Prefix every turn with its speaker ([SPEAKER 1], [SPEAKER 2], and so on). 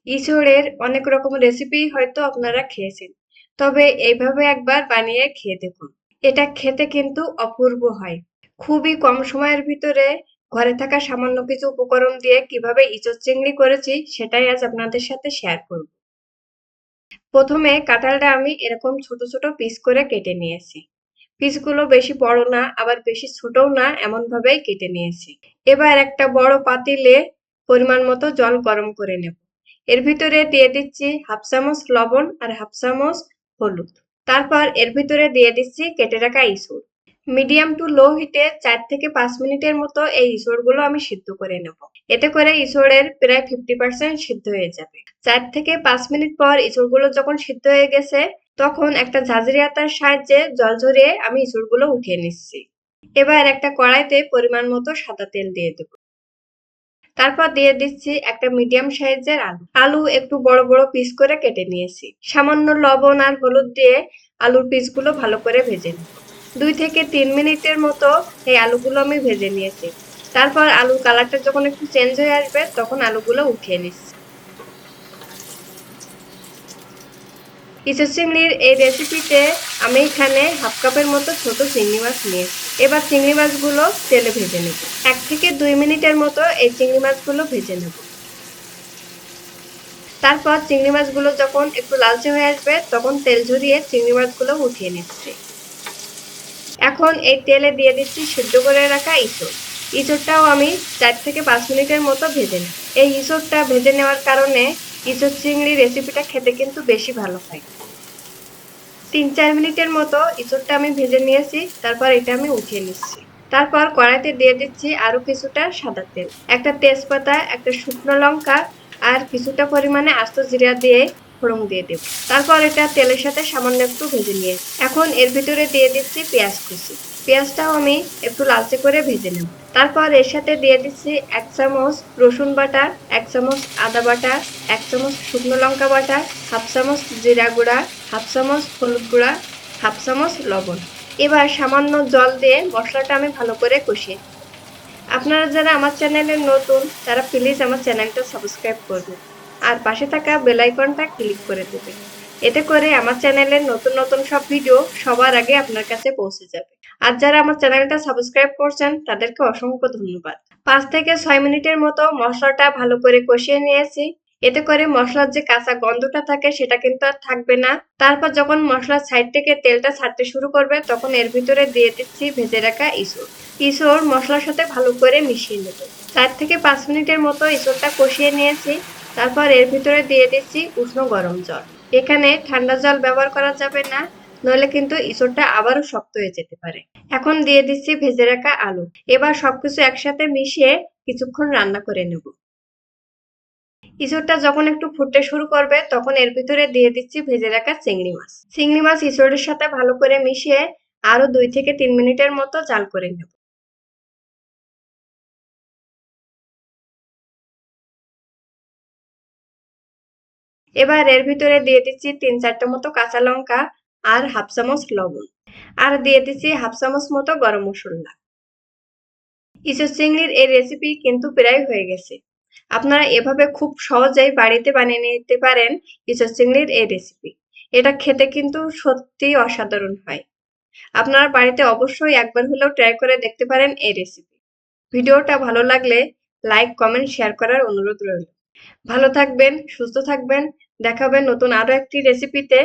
[SPEAKER 1] ইসোড়ের অনেক রকম রেসিপি হয়তো আপনারা খেয়েছেন, তবে এইভাবে একবার বানিয়ে খেয়ে দেখুন। এটা খেতে কিন্তু অপূর্ব হয়। খুবই কম সময়ের ভিতরে ঘরে থাকা সামান্য কিছু উপকরণ দিয়ে কিভাবে ইচোর চিংড়ি করেছি সেটাই আজ আপনাদের সাথে শেয়ার করব। প্রথমে কাঁঠালটা আমি এরকম ছোট ছোট পিস করে কেটে নিয়েছি। পিসগুলো বেশি বড় না আবার বেশি ছোটও না, এমন ভাবেই কেটে নিয়েছি। এবার একটা বড় পাতিলে পরিমাণ মতো জল গরম করে নেব। এর ভিতরে দিয়ে দিচ্ছি হাফ চামচ লবণ আর হাফ চামচ হলুদ। তারপর এর ভিতরে দিয়ে দিচ্ছি কেটে রাখা ইঁচড়। মিডিয়াম টু লো হিটে 4 থেকে 5 মিনিটের মতো এই ইঁচড়গুলো আমি সিদ্ধ করে নেব। এতে করে ইঁচড়ের প্রায় 50% সিদ্ধ হয়ে যাবে। 4 থেকে 5 মিনিট পর ইঁচড়গুলো যখন সিদ্ধ হয়ে গেছে, তখন একটা ঝাঁঝরি আতার সাহায্যে জল ঝরিয়ে আমি ইঁচড়গুলো উঠিয়ে নিচ্ছি। এবার একটা কড়াইতে পরিমাণ মতো সাদা তেল দিয়ে দেব। তারপর দিয়ে দিচ্ছি একটা মিডিয়াম সাইজের আলু। আলু একটু বড় বড় পিস করে কেটে নিয়েছি। সামান্য লবণ আর হলুদ দিয়ে আলুর পিসগুলো ভালো করে ভেজে নিব। 2 থেকে 3 মিনিটের মতো এই আলুগুলো আমি ভেজে নিয়েছি। তারপর আলুর কালারটা যখন একটু চেঞ্জ হয়ে আসবে তখন আলুগুলো উঠিয়ে নিচ্ছি। ইচা চিংড়ির এই রেসিপিতে আমি এখানে হাফ কাপের মতো ছোট চিংড়ি মাছ নিয়েছি। এবার চিংড়ি মাছগুলো তেলে ভেজে নেব। 1 থেকে 2 মিনিটের মতো এই চিংড়ি মাছগুলো ভেজে নেব। তারপর চিংড়ি মাছগুলো যখন একটু লালচে হয়ে আসবে তখন তেল ঝরিয়ে চিংড়ি মাছগুলো উঠিয়ে নিচ্ছি। এখন এই তেলে দিয়ে দিচ্ছি সিদ্ধ করে রাখা ইঁচড়। ইঁচড়টাও আমি 4 থেকে 5 মিনিটের মতো ভেজে নেব। এই ইঁচড়টা ভেজে নেওয়ার কারণে ইঁচড় চিংড়ি রেসিপিটা খেতে কিন্তু বেশি ভালো হয়। 3-4 মিনিটের মতো ইঁচড়টা আমি ভেজে নিয়েছি। তারপর এটা আমি উঠিয়ে নিচ্ছি। তারপর কড়াইতে দিয়ে দিচ্ছি আরো কিছুটা সাদা তেল, একটা তেজপাতা, একটা শুকনো লঙ্কা আর কিছুটা পরিমাণে আস্ত জিরা দিয়ে ফোড়ন দিয়ে দেব। তারপর এটা তেলের সাথে সামান্য একটু ভেজে নিয়েছি। এখন এর ভিতরে দিয়ে দিচ্ছি পেঁয়াজ কুচি। পেঁয়াজটাও আমি একটু লালচে করে ভেজে নেব। তারপর এর সাথে দিয়ে দিচ্ছি 1 চামচ রসুন বাটা, 1 চামচ আদা বাটা, 1 চামচ শুকনো লঙ্কা বাটা, হাফ চামচ জিরা গুঁড়া, হাফ চামচ হলুদ গুঁড়া, হাফ চামচ লবণ। এবার সামান্য জল দিয়ে মশলাটা আমি ভালো করে কষিয়ে। আপনারা যারা আমার চ্যানেলে নতুন তারা প্লিজ আমার চ্যানেলটা সাবস্ক্রাইব করবেন আর পাশে থাকা বেল আইকনটা ক্লিক করে দেবেন। এতে করে আমার চ্যানেলের নতুন নতুন সব ভিডিও সবার আগে আপনার কাছে পৌঁছে যাবে। আর যারা আমার চ্যানেলটা সাবস্ক্রাইব করছেন তাদেরকে অসংখ্য ধন্যবাদ। 5 থেকে 6 মিনিটের মতো মশলাটা ভালো করে কষিয়ে নিয়েছি। এতে করে মশলার যে কাঁচা গন্ধটা থাকে সেটা কিন্তু আর থাকবে না। তারপর যখন মশলার সাইড থেকে তেলটা ছাড়তে শুরু করবে তখন এর ভিতরে দিয়ে দিচ্ছি ভেজে রাখা ইঁচড়। ইঁচড় মশলার সাথে ভালো করে মিশিয়ে নেব। 4 থেকে 5 মিনিটের মতো ইঁচড়টা কষিয়ে নিয়েছি। তারপর এর ভিতরে দিয়ে দিচ্ছি উষ্ণ গরম জল। এখানে ঠান্ডা জল ব্যবহার করা যাবে না, নইলে কিন্তু ইঁচড়টা আবারও শক্ত হয়ে যেতে পারে। এখন দিয়ে দিচ্ছি ভেজে রাখা আলু। এবার সবকিছু একসাথে মিশিয়ে কিছুক্ষণ রান্না করে নেব। ইঁচড়টা যখন একটু ফুটতে শুরু করবে তখন এর ভিতরে দিয়ে দিচ্ছি ভেজে রাখা চিংড়ি মাছ। চিংড়ি মাছ ইঁচড়ের সাথে ভালো করে মিশিয়ে আরো 2 থেকে 3 মিনিটের মতো জাল করে নেব। এবার এর ভিতরে দিয়ে দিচ্ছি 3-4টা মতো কাঁচা লঙ্কা আর হাফ চামচ লবণ, আর দিয়ে দিচ্ছি হাফ চামচ মতো গরম মশলা। ইঁচড় চিংড়ির এই রেসিপি কিন্তু প্রায় হয়ে গেছে। আপনারা এভাবে খুব সহজেই বাড়িতে বানিয়ে নিতে পারেন ইঁচড় চিংড়ির এই রেসিপি। এটা খেতে কিন্তু সত্যিই অসাধারণ হয়। আপনারা বাড়িতে অবশ্যই একবার হলেও ট্রাই করে দেখতে পারেন এই রেসিপি। ভিডিওটা ভালো লাগলে লাইক, কমেন্ট, শেয়ার করার অনুরোধ রইল। ভালো থাকবেন, সুস্থ থাকবেন। দেখা হবে নতুন আরো একটি রেসিপিতে।